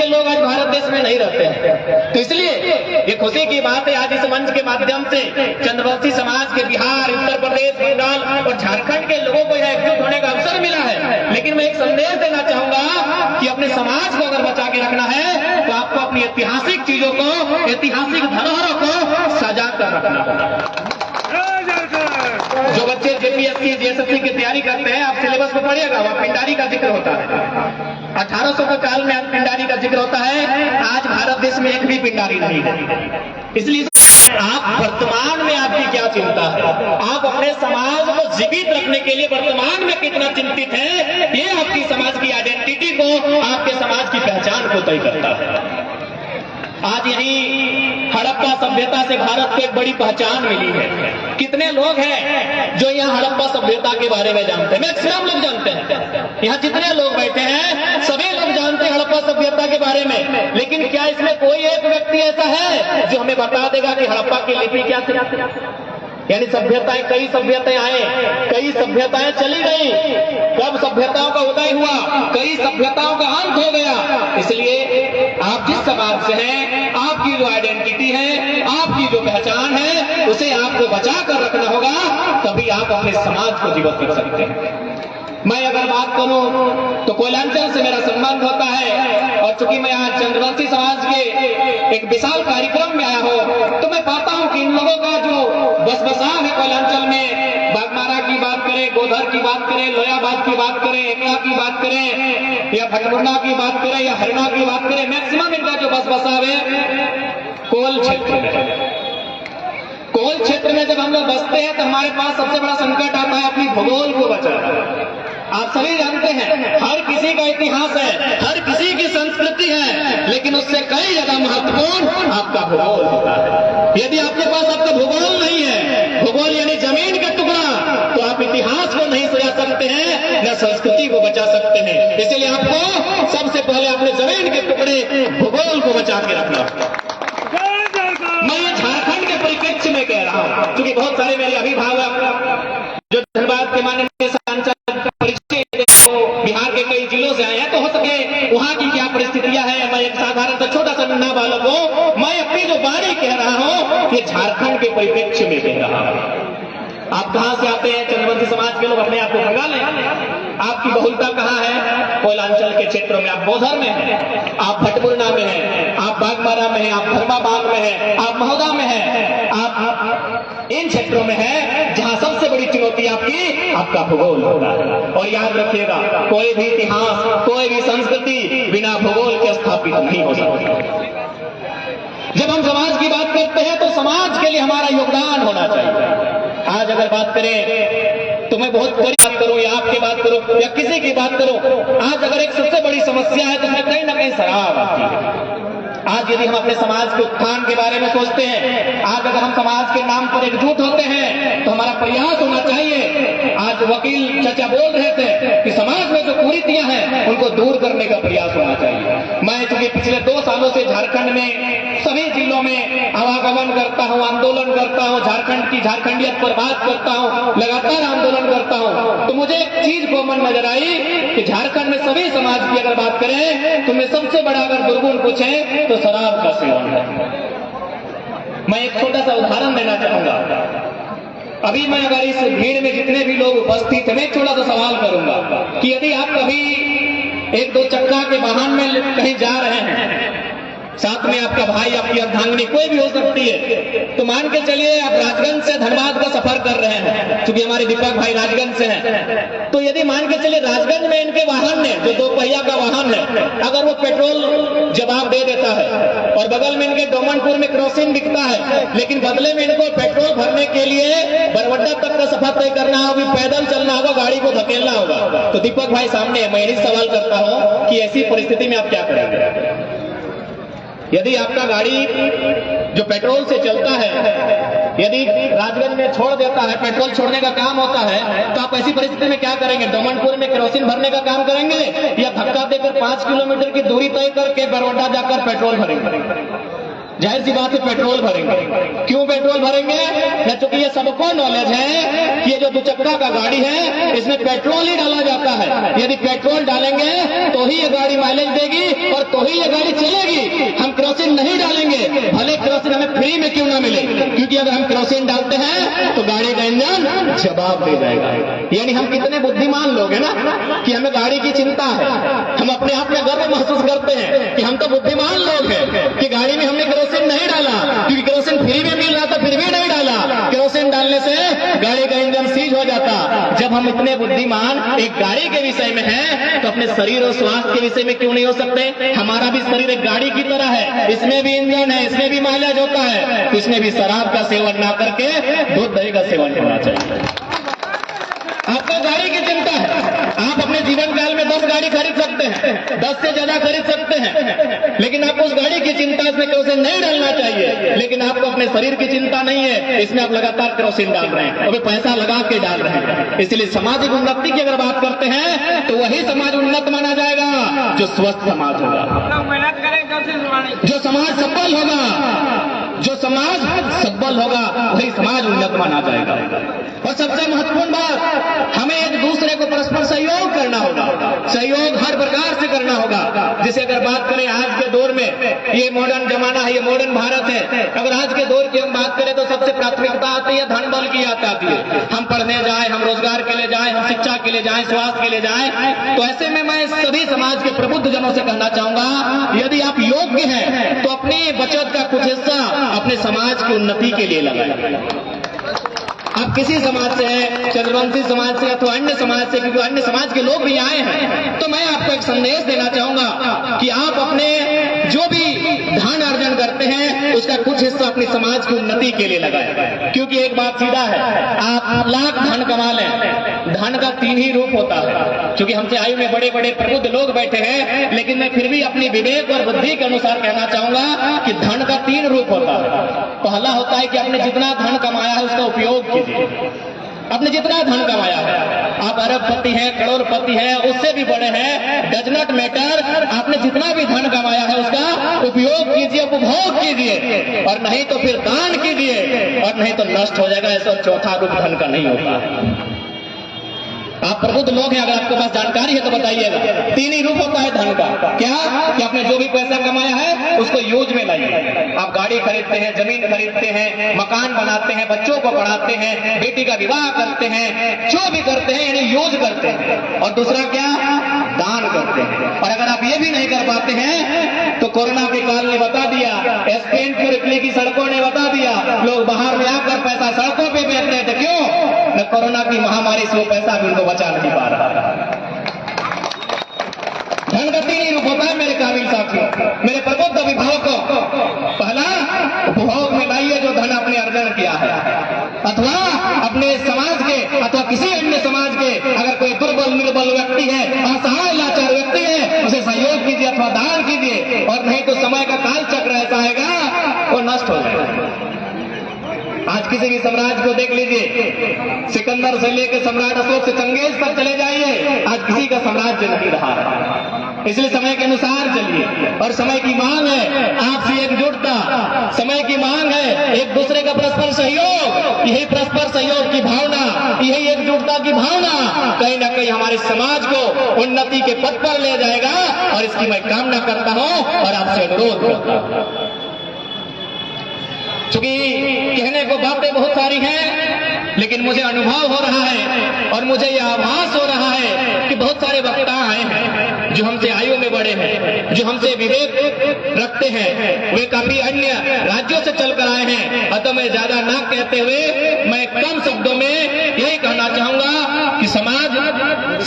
के लोग आज भारत देश में नहीं रहते हैं। तो इसलिए ये खुशी की बात है आज इस मंच के माध्यम से चंद्रवंशी समाज के बिहार, उत्तर प्रदेश, बंगाल और झारखंड के लोगों को यह एकजुट होने का अवसर मिला है। लेकिन मैं एक संदेश देना चाहूंगा कि अपने समाज को अगर बचा के रखना है तो आपको अपनी ऐतिहासिक चीजों को, ऐतिहासिक धरोहरों को सजा कर रखना होगा। जो बच्चे जेपीएससी, जेएसएससी की तैयारी करते हैं, आप सिलेबस को पढ़िएगा, वहाँ पिंडारी का जिक्र होता है। 1800 के काल में पिंडारी का जिक्र होता है। आज भारत देश में एक भी पिंडारी नहीं है। इसलिए आप वर्तमान में आपकी क्या चिंता है, आप अपने समाज को जीवित रखने के लिए वर्तमान में कितना चिंतित है, ये आपकी समाज की आइडेंटिटी को, आपके समाज की पहचान को तय करता है। आज यही हड़प्पा सभ्यता से भारत को एक बड़ी पहचान मिली है। कितने लोग हैं जो यहाँ हड़प्पा सभ्यता के बारे में जानते हैं? मैक्सिमम लोग जानते हैं। यहाँ जितने लोग बैठे हैं सभी लोग जानते हैं हड़प्पा सभ्यता के बारे में। लेकिन क्या इसमें कोई एक व्यक्ति ऐसा है जो हमें बता देगा कि हड़प्पा की लिपि क्या थी? यानी सभ्यताएं, कई सभ्यताएं आए, कई सभ्यताएं चली गई। कब सभ्यताओं का उदय हुआ, कई सभ्यताओं का अंत हो गया। इसलिए आप जिस समाज से हैं, आपकी जो आइडेंटिटी है, आपकी जो पहचान है, उसे आपको बचा कर रखना होगा, तभी आप अपने समाज को जीवित रख सकते हैं। मैं अगर बात करूं तो कोयलांचल से मेरा संबंध होता है, और चूंकि मैं आज चंद्रवंशी समाज के एक विशाल कार्यक्रम में आया हूं, तो मैं पाता हूं कि इन लोगों का जो बसबसाव है कोयलांचल में, बागमारा की बात करें, गोधर की बात करें, लोयाबाद की बात करें, एकला की बात करें, या भटमुंडा की बात करें, या हरिणा की बात करें, मैक्सिमम इनका जो बसबसाव है कोल क्षेत्र में। कोल क्षेत्र में जब हम लोग बसते हैं तो हमारे पास सबसे बड़ा संकट आता है अपनी भूगोल को बचाना। आप सभी जानते हैं हर किसी का इतिहास है, हर किसी की संस्कृति है, लेकिन उससे कई ज्यादा महत्वपूर्ण आपका भूगोल होता है। यदि आपके पास आपका भूगोल नहीं है, भूगोल यानी जमीन का टुकड़ा, तो आप इतिहास को नहीं सजा सकते हैं, न संस्कृति को बचा सकते हैं। इसलिए आपको सबसे पहले अपने जमीन के टुकड़े भूगोल को बचा के रखना। मैं ये झारखंड के परिप्रेक्ष्य में कह रहा हूँ, क्योंकि बहुत सारे मेरे अभिभावक जो धनबाद के माननीय सांसद परिचय बिहार के कई जिलों से आए हैं, तो हो सके वहां की क्या परिस्थितियां हैं। मैं एक साधारण सा छोटा सा नन्हा बालक हूं, मैं अपनी जो बारी कह रहा हूं ये झारखंड के परिप्रेक्ष्य में कह रहा हूं। आप कहां से आते हैं? चंद्रवंशी समाज के लोग अपने आप को भगा लें। आपकी बहुलता कहाँ है? कोयलांचल के क्षेत्रों में। आप गोधर में हैं, आप भटमुंडा में हैं, आप बागमारा में हैं, आप धर्माबाद में हैं, आप महोदा में हैं, आप इन क्षेत्रों में हैं जहां सबसे बड़ी चुनौती आपकी आपका भूगोल होगा। और याद रखिएगा, कोई भी इतिहास, कोई भी संस्कृति बिना भूगोल के स्थापित नहीं हो सकती। जब हम समाज की बात करते हैं तो समाज के लिए हमारा योगदान होना चाहिए। आज अगर बात करें तो मैं बहुत बड़ी बात करूं या आपकी बात करूं या किसी की बात करूं, आज अगर एक सबसे बड़ी समस्या है तो उसमें कहीं ना कहीं शराब आती है। आज यदि हम अपने समाज के उत्थान के बारे में सोचते हैं, आज अगर हम समाज के नाम पर एकजुट होते हैं तो हमारा प्रयास होना चाहिए। आज वकील चाचा बोल रहे थे कि समाज में जो कुरीतियां हैं उनको दूर करने का प्रयास होना चाहिए। मैं चूंकि पिछले 2 सालों से झारखंड में सभी जिलों में आवागमन करता हूं, आंदोलन करता हूं, झारखंड की झारखंडियत पर बात करता हूं, लगातार आंदोलन करता हूं, तो मुझे एक चीज कॉमन नजर आई कि झारखंड में सभी समाज की अगर बात करें तो मैं सबसे बड़ा अगर दुर्गुण पूछे तो शराब का सेवन है। मैं एक छोटा सा उदाहरण देना चाहूंगा। अभी मैं अगर इस भीड़ में जितने भी लोग उपस्थित हैं, मैं छोटा सा सवाल करूंगा कि यदि आप कभी 1-2 चक्का के वाहन में कहीं जा रहे हैं, साथ में आपका भाई, आपकी अर्धांगिनी कोई भी हो सकती है, तो मान के चलिए आप राजगंज से धनबाद का सफर कर रहे हैं, क्योंकि हमारे दीपक भाई राजगंज से हैं, तो यदि मान के चलिए राजगंज में इनके वाहन में जो 2 पहिया का वाहन है, अगर वो पेट्रोल जवाब दे देता है और बगल में इनके डोमनपुर में क्रॉसिंग दिखता है, लेकिन बदले में इनको पेट्रोल भरने के लिए बरवड्डा तक का सफर तय करना होगा, पैदल चलना होगा, गाड़ी को धकेलना होगा, तो दीपक भाई सामने है, मैं यही सवाल करता हूं कि ऐसी परिस्थिति में आप क्या करेंगे? यदि आपका गाड़ी जो पेट्रोल से चलता है, यदि राजगंज में छोड़ देता है, पेट्रोल छोड़ने का काम होता है, तो आप ऐसी परिस्थिति में क्या करेंगे? डोमनपुर में केरोसिन भरने का काम करेंगे या धक्का देकर 5 किलोमीटर की दूरी तय करके बरवड्डा जाकर पेट्रोल भरेंगे? जाहिर सी बात है पेट्रोल भरेंगे। क्यों पेट्रोल भरेंगे? या चूंकि ये सबको नॉलेज है कि ये जो दुचक्का का गाड़ी है इसमें पेट्रोल ही डाला जाता है। यदि पेट्रोल डालेंगे तो ही ये गाड़ी माइलेज देगी और तो ही ये गाड़ी चलेगी। हम केरोसिन नहीं डालेंगे, भले केरोसिन हमें फ्री में क्यों ना मिले, क्योंकि अगर हम केरोसिन डालते हैं तो गाड़ी का इंजन जवाब दे जाएगा। यानी हम कितने बुद्धिमान लोग हैं ना कि हमें गाड़ी की चिंता है। हम अपने आप में गर्व महसूस करते हैं कि हम तो बुद्धिमान लोग हैं कि गाड़ी में हमने केरोसिन नहीं डाला, क्योंकि केरोसिन फ्री में मिल रहा था फिर भी नहीं डाला। केरोसिन डालने से गाड़ी का इंजन सीज हो जाता। जब हम इतने बुद्धिमान एक गाड़ी के विषय में हैं तो अपने शरीर और स्वास्थ्य के विषय में क्यों नहीं हो सकते? हमारा भी शरीर एक गाड़ी की तरह है, इसमें भी इंजन है, इसमें भी माइलेज होता है, तो इसमें भी शराब का सेवन ना करके दूध दही का सेवन करना चाहिए। आपको गाड़ी की चिंता है, आप अपने जीवन काल में 10 गाड़ी खरीद सकते हैं, 10 से ज्यादा खरीद सकते हैं, लेकिन आपको उस गाड़ी की चिंता इसमें केरोसिन नहीं डालना चाहिए। लेकिन आपको अपने शरीर की चिंता नहीं है, इसमें आप लगातार केरोसिन डाल रहे हैं और पैसा लगा के डाल रहे हैं। इसलिए सामाजिक उन्नति की अगर बात करते हैं तो वही समाज उन्नत माना जाएगा जो स्वस्थ समाज होगा, जो समाज सफल होगा, जो समाज सबल होगा वही समाज उन्नत माना जाएगा। और सबसे महत्वपूर्ण बात, हमें एक दूसरे को परस्पर सहयोग करना होगा। सहयोग हर प्रकार से करना होगा। जैसे अगर बात करें आज के दौर में, ये मॉडर्न जमाना है, ये मॉडर्न भारत है, अगर आज के दौर की हम बात करें तो सबसे प्राथमिकता आती है धन बल की आती है। हम पढ़ने जाए, हम रोजगार के लिए जाए, हम शिक्षा के लिए जाए, स्वास्थ्य के लिए जाए। तो ऐसे में मैं सभी समाज के प्रबुद्ध जनों से कहना चाहूंगा, यदि आप योग्य हैं तो अपनी बचत का कुछ हिस्सा अपने समाज की उन्नति के लिए लगाएं। आप किसी समाज से हैं, चंद्रवंशी समाज से अथवा अन्य समाज से, क्योंकि अन्य समाज के लोग भी आए हैं, तो मैं आपको एक संदेश देना चाहूंगा कि आप अपने जो भी धन अर्जन करते हैं उसका कुछ हिस्सा अपनी समाज की उन्नति के लिए लगाएं। क्योंकि एक बात सीधा है, आप लाख धन कमा लें, धन का 3 ही रूप होता है। क्योंकि हमसे आयु में बड़े बड़े प्रबुद्ध लोग बैठे हैं, लेकिन मैं फिर भी अपनी विवेक और बुद्धि के अनुसार कहना चाहूंगा कि धन का 3 रूप होता है। पहला होता है कि आपने जितना धन कमाया है उसका उपयोग कीजिए। आपने जितना धन कमाया है, आप अरबपति हैं, करोड़पति हैं, उससे भी बड़े हैं, डज नॉट मैटर, आपने जितना भी धन कमाया है उसका उपयोग कीजिए, उपभोग कीजिए, और नहीं तो फिर दान कीजिए, और नहीं तो नष्ट हो जाएगा। ऐसा चौथा रूप धन का नहीं होता। आप प्रबुद्ध लोग हैं, अगर आपके पास जानकारी है तो बताइएगा। 3 ही रूप होता है धन का। क्या? कि आपने जो भी पैसा कमाया है उसको यूज में लाइए। आप गाड़ी खरीदते हैं, जमीन खरीदते हैं, मकान बनाते हैं, बच्चों को पढ़ाते हैं, बेटी का विवाह करते हैं, जो भी करते हैं यानी यूज करते हैं। और दूसरा क्या? दान करते हैं। और अगर आप ये भी नहीं कर पाते हैं तो कोरोना के काल ने बता दिया, स्पेन की इटली की सड़कों ने बता दिया, लोग बाहर में आकर पैसा सड़कों पे बेच रहे थे। क्यों? न कोरोना की महामारी से वो पैसा भी उनको बचा नहीं पा रहा। धन का 3 ही रूप होता है मेरे काबिल साथियों, मेरे प्रबुद्ध अभिभावकों। पहला, उपभोग में लाइए जो धन आपने अर्जन किया है, अथवा अपने समाज के अथवा किसी अन्य समाज के अगर कोई दुर्बल निर्बल व्यक्ति है, असहाय लाचार व्यक्ति है, उसे सहयोग कीजिए अथवा दान कीजिए। और नहीं तो समय का काल चक्र ऐसा आएगा वो नष्ट हो जाएगा। आज किसी भी साम्राज्य को देख लीजिए, सिकंदर से लेकर सम्राट अशोक से चंगेज तक चले जाइए, आज किसी का साम्राज्य नहीं रहा है। इसलिए समय के अनुसार चलिए। और समय की मांग है आपसे एकजुटता, समय की मांग है एक दूसरे का परस्पर सहयोग। यही परस्पर सहयोग की भावना, यही एकजुटता की भावना कहीं ना कहीं हमारे समाज को उन्नति के पथ पर ले जाएगा। और इसकी मैं कामना करता हूं और आपसे अनुरोध करता हूं। चूंकि कहने को बातें बहुत सारी हैं, लेकिन मुझे अनुभव हो रहा है और मुझे यह आभास हो रहा है कि बहुत सारे वक्ता आए हैं जो हमसे आयु में बड़े हैं, जो हमसे विवेक रखते हैं, वे काफी अन्य राज्यों से चलकर आए हैं। अतः मैं ज्यादा ना कहते हुए मैं कम शब्दों में यही कहना चाहूंगा कि समाज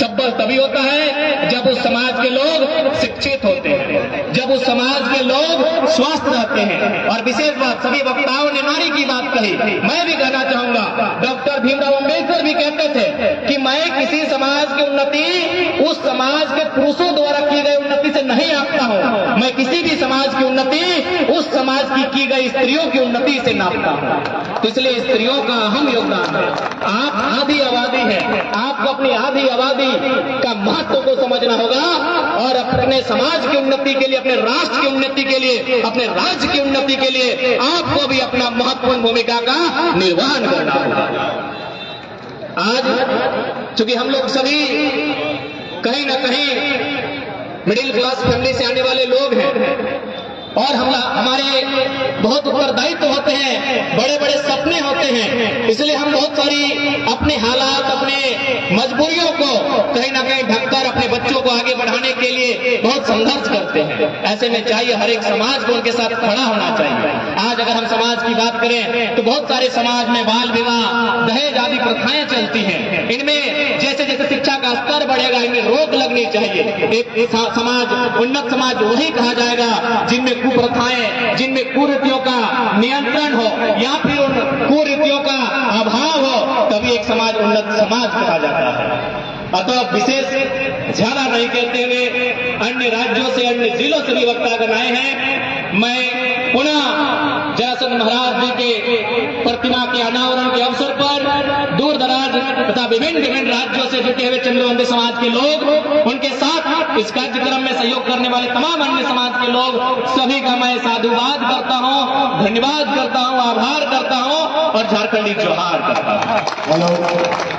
सबल तभी होता है जब उस समाज के लोग शिक्षित होते हैं, जब उस समाज के लोग स्वस्थ रहते हैं। और विशेष बात, सभी वक्ताओं ने नारी की बात कही, मैं भी कहना चाहूंगा, डॉक्टर भीमराव अम्बेडकर भी कहते थे कि मैं किसी समाज की उन्नति उस समाज के पुरुषों द्वारा की गई उन्नति से नहीं आंकता हूं, मैं किसी भी समाज की उन्नति उस समाज समाज की गई स्त्रियों की उन्नति से नापता हूं। तो इसलिए स्त्रियों का अहम योगदान है। आप आधी आबादी है, आपको अपनी आधी आबादी का महत्व को समझना होगा और अपने समाज की उन्नति के लिए, अपने राष्ट्र की उन्नति के लिए, अपने राज्य की उन्नति के लिए आपको भी अपना महत्वपूर्ण भूमिका का निर्वहन करना होगा। आज चूंकि हम लोग सभी कहीं ना कहीं मिडिल क्लास फैमिली से आने वाले लोग हैं और हमारे बहुत उत्तरदायित्व होते हैं, बड़े बड़े सपने होते हैं, इसलिए हम बहुत सारी अपने हालात, अपने मजबूरियों को कहीं ना कहीं ढककर अपने बच्चों को आगे बढ़ाने के लिए बहुत संघर्ष करते हैं। ऐसे में चाहिए हर एक समाज को उनके साथ खड़ा होना चाहिए। आज अगर हम समाज की बात करें तो बहुत सारे समाज में बाल विवाह, दहेज आदि प्रथाएं चलती हैं। इनमें जैसे जैसे शिक्षा का स्तर बढ़ेगा इनमें रोक लगनी चाहिए। एक समाज, उन्नत समाज वही कहा जाएगा जिनमें कुप्रथाएं, जिनमें कुरीतियों का नियंत्रण हो या फिर उन कुरीतियों का अभाव हो, तभी एक समाज उन्नत समाज कहा जाता है। अतः विशेष ज्यादा नहीं कहते हुए अन्य राज्यों से, अन्य जिलों से भी वक्तागण आए हैं। मैं पुनः जरासंध महाराज जी के प्रतिमा के अनावरण के अवसर पर दूर दराज तथा विभिन्न राज्यों से जुटे हुए चंद्रवंशी समाज के लोग, उनके साथ इस कार्यक्रम में सहयोग करने वाले तमाम अन्य समाज के लोग सभी का मैं साधुवाद करता हूं, धन्यवाद करता हूं, आभार करता हूं और झारखंडी जोहार करता हूं।